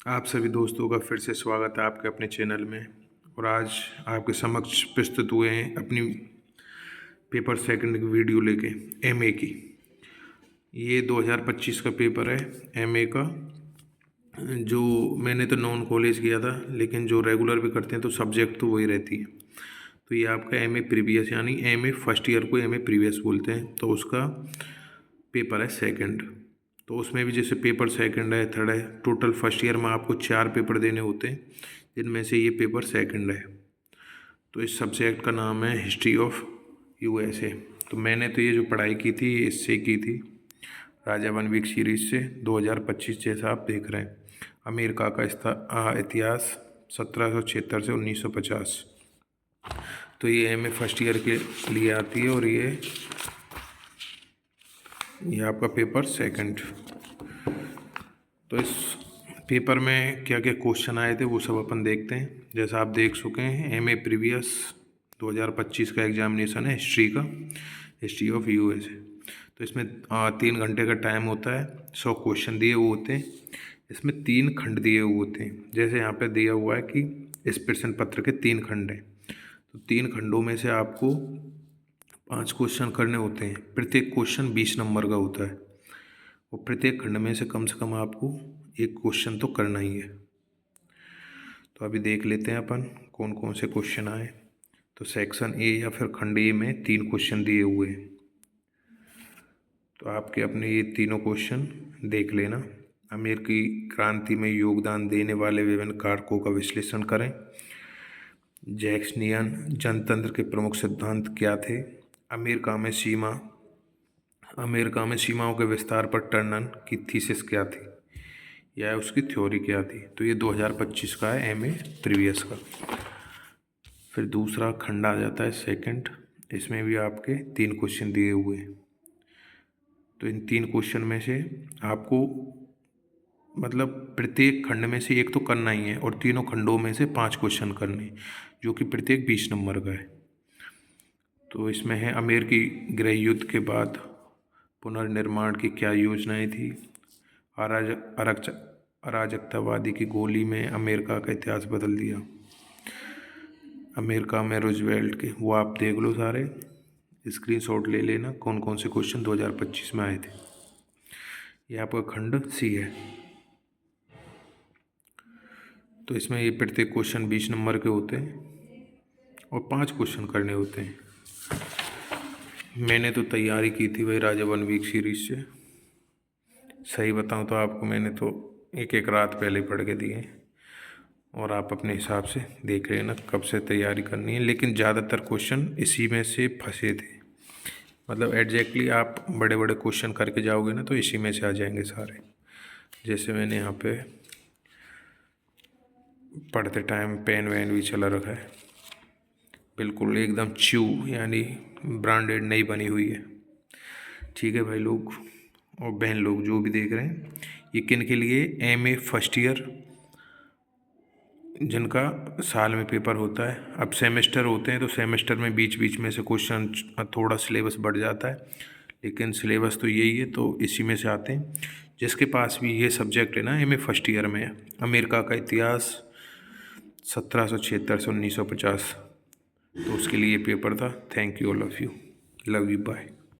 आप सभी दोस्तों का फिर से स्वागत है आपके अपने चैनल में। और आज आपके समक्ष प्रस्तुत हुए हैं अपनी पेपर सेकंड की वीडियो लेके एमए की। ये 2025 का पेपर है एमए का, जो मैंने तो नॉन कॉलेज किया था, लेकिन जो रेगुलर भी करते हैं तो सब्जेक्ट तो वही रहती है। तो ये आपका एमए प्रीवियस, यानी एमए फर्स्ट ईयर को एमए प्रीवियस बोलते हैं, तो उसका पेपर है सेकंड। तो उसमें भी जैसे पेपर सेकंड है, थर्ड है, टोटल फर्स्ट ईयर में आपको 4 पेपर देने होते हैं, जिनमें से ये पेपर सेकंड है। तो इस सब्जेक्ट का नाम है हिस्ट्री ऑफ यूएसए। तो मैंने तो ये जो पढ़ाई की थी इससे की थी, राजा वन वीक सीरीज से 2025, जैसा आप देख रहे हैं। अमेरिका का इतिहास 1776 से 1950। तो ये एमए फर्स्ट ईयर के लिए आती है, और ये आपका पेपर सेकंड। तो इस पेपर में क्या क्या क्वेश्चन आए थे वो सब अपन देखते हैं। जैसा आप देख चुके हैं, एमए प्रीवियस 2025 का एग्जामिनेशन है हिस्ट्री का, हिस्ट्री ऑफ यूएसए। तो इसमें 3 घंटे का टाइम होता है, 100 क्वेश्चन दिए हुए होते हैं। इसमें 3 खंड दिए हुए होते हैं, जैसे यहाँ पे दिया हुआ है कि इस प्रश्न पत्र के 3 खंड हैं। तो 3 खंडों में से आपको 5 क्वेश्चन करने होते हैं। प्रत्येक क्वेश्चन 20 नंबर का होता है, और प्रत्येक खंड में से कम आपको एक क्वेश्चन तो करना ही है। तो अभी देख लेते हैं अपन कौन कौन से क्वेश्चन आए। तो सेक्शन ए या फिर खंड ए में 3 क्वेश्चन दिए हुए हैं। तो आपके अपने ये तीनों क्वेश्चन देख लेना। अमेरिकी क्रांति में योगदान देने वाले विभिन्न कारकों का विश्लेषण करें। जैक्सनियन जनतंत्र के प्रमुख सिद्धांत क्या थे। अमेरिका में सीमाओं के विस्तार पर टर्नन की थीसिस क्या थी, या उसकी थ्योरी क्या थी। तो ये 2025 का है एमए प्रीवियस का। फिर दूसरा खंड आ जाता है सेकंड, इसमें भी आपके 3 क्वेश्चन दिए हुए हैं। तो इन 3 क्वेश्चन में से आपको मतलब प्रत्येक खंड में से एक तो करना ही है, और तीनों खंडों में से 5 क्वेश्चन करने, जो कि प्रत्येक 20 नंबर का है। तो इसमें है अमेरिकी गृह युद्ध के बाद पुनर्निर्माण की क्या योजनाएं थी। अराजकतावादी की गोली में अमेरिका का इतिहास बदल दिया। अमेरिका में रूजवेल्ट के, वो आप देख लो सारे, स्क्रीनशॉट ले लेना कौन कौन से क्वेश्चन 2025 में आए थे। ये आपका खंड सी है। तो इसमें ये प्रत्येक क्वेश्चन 20 नंबर के होते हैं, और 5 क्वेश्चन करने होते हैं। मैंने तो तैयारी की थी भाई राजा वन वीक सीरीज से। सही बताऊं तो आपको, मैंने तो एक रात पहले पढ़ के दिए, और आप अपने हिसाब से देख लेना कब से तैयारी करनी है। लेकिन ज़्यादातर क्वेश्चन इसी में से फंसे थे, मतलब एग्जैक्टली आप बड़े बड़े क्वेश्चन करके जाओगे ना तो इसी में से आ जाएंगे सारे। जैसे मैंने यहाँ पे पढ़ते टाइम पेन वैन भी चला रखा है, बिल्कुल एकदम च्यू, यानी ब्रांडेड नहीं बनी हुई है। ठीक है भाई लोग और बहन लोग जो भी देख रहे हैं, ये किन के लिए, एमए फर्स्ट ईयर जिनका साल में पेपर होता है। अब सेमेस्टर होते हैं तो सेमेस्टर में बीच बीच में से क्वेश्चन थोड़ा सिलेबस बढ़ जाता है, लेकिन सिलेबस तो यही है, तो इसी में से आते हैं। जिसके पास भी ये सब्जेक्ट है ना एमए फर्स्ट ईयर में, अमेरिका का इतिहास 1776 से 1950, तो उसके लिए पेपर था। Thank you all of you, love you, bye.